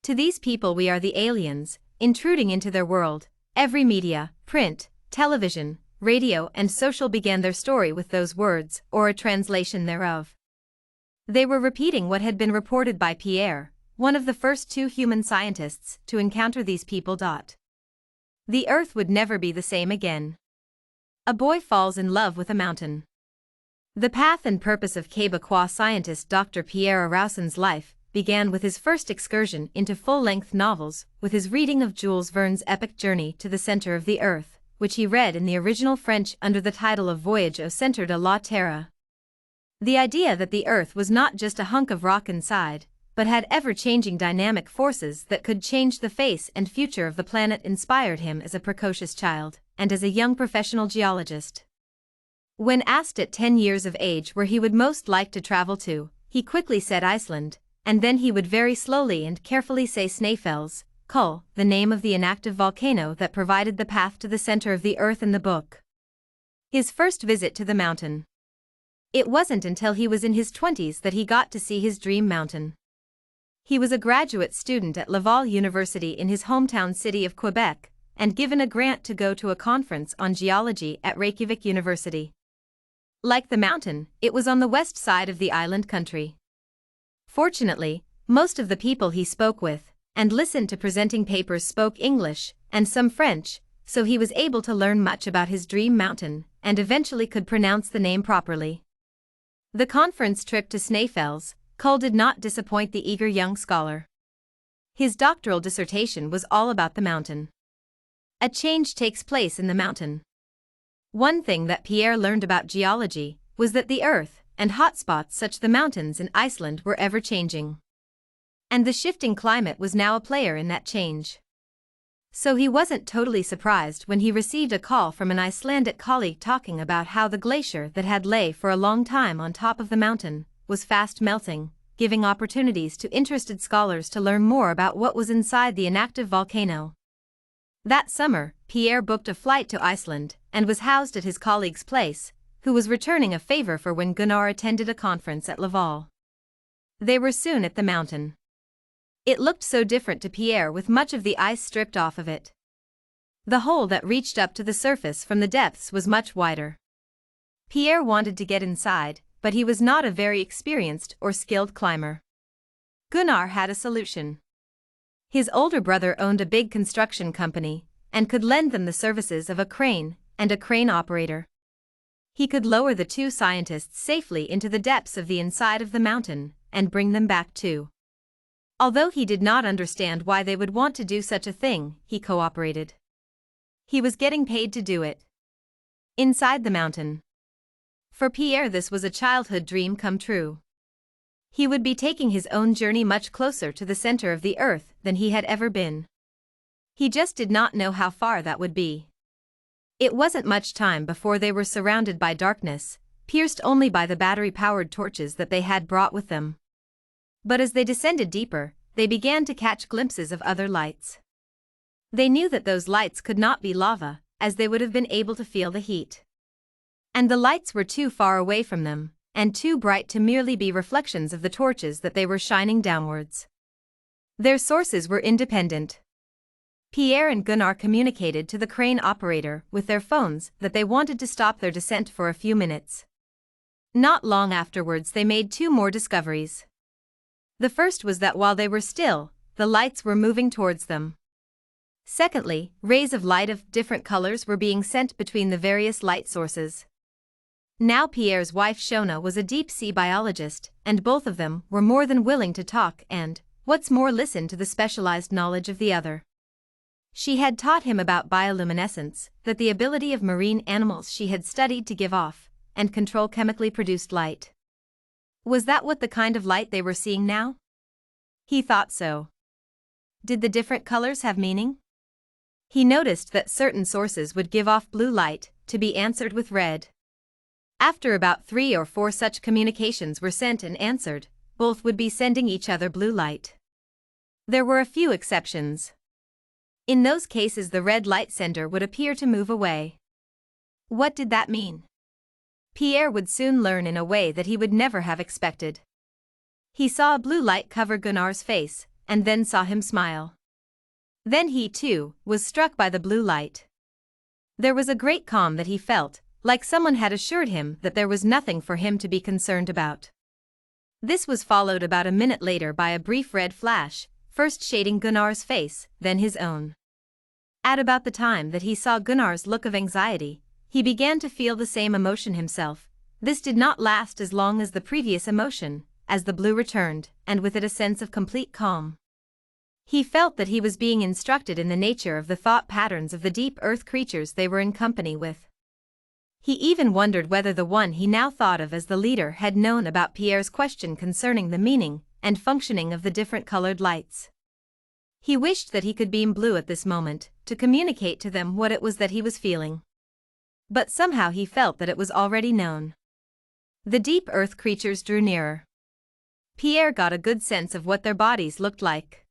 To these people we are the aliens, intruding into their world. Every media, print, television, radio and social began their story with those words, or a translation thereof. They were repeating what had been reported by Pierre, one of the first two human scientists to encounter these people. The Earth would never be the same again. A boy falls in love with a mountain. The path and purpose of Quebecois scientist Dr. Pierre Arausen's life began with his first excursion into full-length novels, with his reading of Jules Verne's epic Journey to the Center of the Earth, which he read in the original French under the title of Voyage au Centre de la Terre. The idea that the Earth was not just a hunk of rock inside, but had ever-changing dynamic forces that could change the face and future of the planet inspired him as a precocious child, and as a young professional geologist. When asked at 10 years of age where he would most like to travel to, he quickly said Iceland, and then he would very slowly and carefully say Snæfell's Kull, the name of the inactive volcano that provided the path to the center of the Earth in the book. His first visit to the mountain. It wasn't until he was in his 20s that he got to see his dream mountain. He was a graduate student at Laval University in his hometown city of Quebec, and given a grant to go to a conference on geology at Reykjavik University. Like the mountain, it was on the west side of the island country. Fortunately, most of the people he spoke with and listened to presenting papers spoke English and some French, so he was able to learn much about his dream mountain and eventually could pronounce the name properly. The conference trip to Snæfell's Kull did not disappoint the eager young scholar. His doctoral dissertation was all about the mountain. A change takes place in the mountain. One thing that Pierre learned about geology was that the Earth and hotspots such as the mountains in Iceland were ever-changing. And the shifting climate was now a player in that change. So he wasn't totally surprised when he received a call from an Icelandic colleague talking about how the glacier that had lay for a long time on top of the mountain was fast melting, giving opportunities to interested scholars to learn more about what was inside the inactive volcano. That summer, Pierre booked a flight to Iceland and was housed at his colleague's place, who was returning a favor for when Gunnar attended a conference at Laval. They were soon at the mountain. It looked so different to Pierre with much of the ice stripped off of it. The hole that reached up to the surface from the depths was much wider. Pierre wanted to get inside, but he was not a very experienced or skilled climber. Gunnar had a solution. His older brother owned a big construction company and could lend them the services of a crane and a crane operator. He could lower the two scientists safely into the depths of the inside of the mountain and bring them back too. Although he did not understand why they would want to do such a thing, he cooperated. He was getting paid to do it. Inside the mountain. For Pierre this was a childhood dream come true. He would be taking his own journey much closer to the center of the Earth than he had ever been. He just did not know how far that would be. It wasn't much time before they were surrounded by darkness, pierced only by the battery-powered torches that they had brought with them. But as they descended deeper, they began to catch glimpses of other lights. They knew that those lights could not be lava, as they would have been able to feel the heat. And the lights were too far away from them, and too bright to merely be reflections of the torches that they were shining downwards. Their sources were independent. Pierre and Gunnar communicated to the crane operator with their phones that they wanted to stop their descent for a few minutes. Not long afterwards they made two more discoveries. The first was that while they were still, the lights were moving towards them. Secondly, rays of light of different colors were being sent between the various light sources. Now Pierre's wife Shona was a deep-sea biologist, and both of them were more than willing to talk and, what's more, listen to the specialized knowledge of the other. She had taught him about bioluminescence, that the ability of marine animals she had studied to give off and control chemically produced light. Was that what the kind of light they were seeing now? He thought so. Did the different colors have meaning? He noticed that certain sources would give off blue light, to be answered with red. After about 3 or 4 such communications were sent and answered, both would be sending each other blue light. There were a few exceptions. In those cases the red light sender would appear to move away. What did that mean? Pierre would soon learn in a way that he would never have expected. He saw a blue light cover Gunnar's face, and then saw him smile. Then he, too, was struck by the blue light. There was a great calm that he felt, like someone had assured him that there was nothing for him to be concerned about. This was followed about a minute later by a brief red flash, first shading Gunnar's face, then his own. At about the time that he saw Gunnar's look of anxiety, he began to feel the same emotion himself. This did not last as long as the previous emotion, as the blue returned, and with it a sense of complete calm. He felt that he was being instructed in the nature of the thought patterns of the deep earth creatures they were in company with. He even wondered whether the one he now thought of as the leader had known about Pierre's question concerning the meaning and functioning of the different colored lights. He wished that he could beam blue at this moment, to communicate to them what it was that he was feeling. But somehow he felt that it was already known. The deep earth creatures drew nearer. Pierre got a good sense of what their bodies looked like.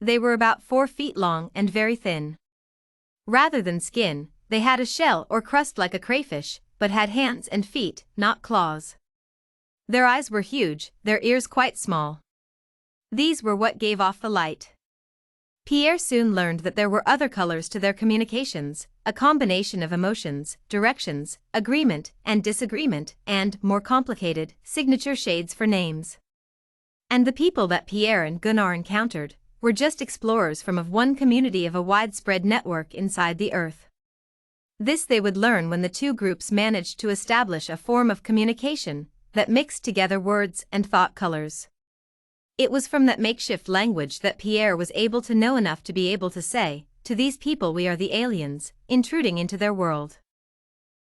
They were about 4 feet long and very thin. Rather than skin, they had a shell or crust like a crayfish, but had hands and feet, not claws. Their eyes were huge, their ears quite small. These were what gave off the light. Pierre soon learned that there were other colors to their communications, a combination of emotions, directions, agreement and disagreement, and, more complicated, signature shades for names. And the people that Pierre and Gunnar encountered were just explorers from one community of a widespread network inside the earth. This they would learn when the two groups managed to establish a form of communication that mixed together words and thought colors. It was from that makeshift language that Pierre was able to know enough to be able to say, "To these people we are the aliens, intruding into their world."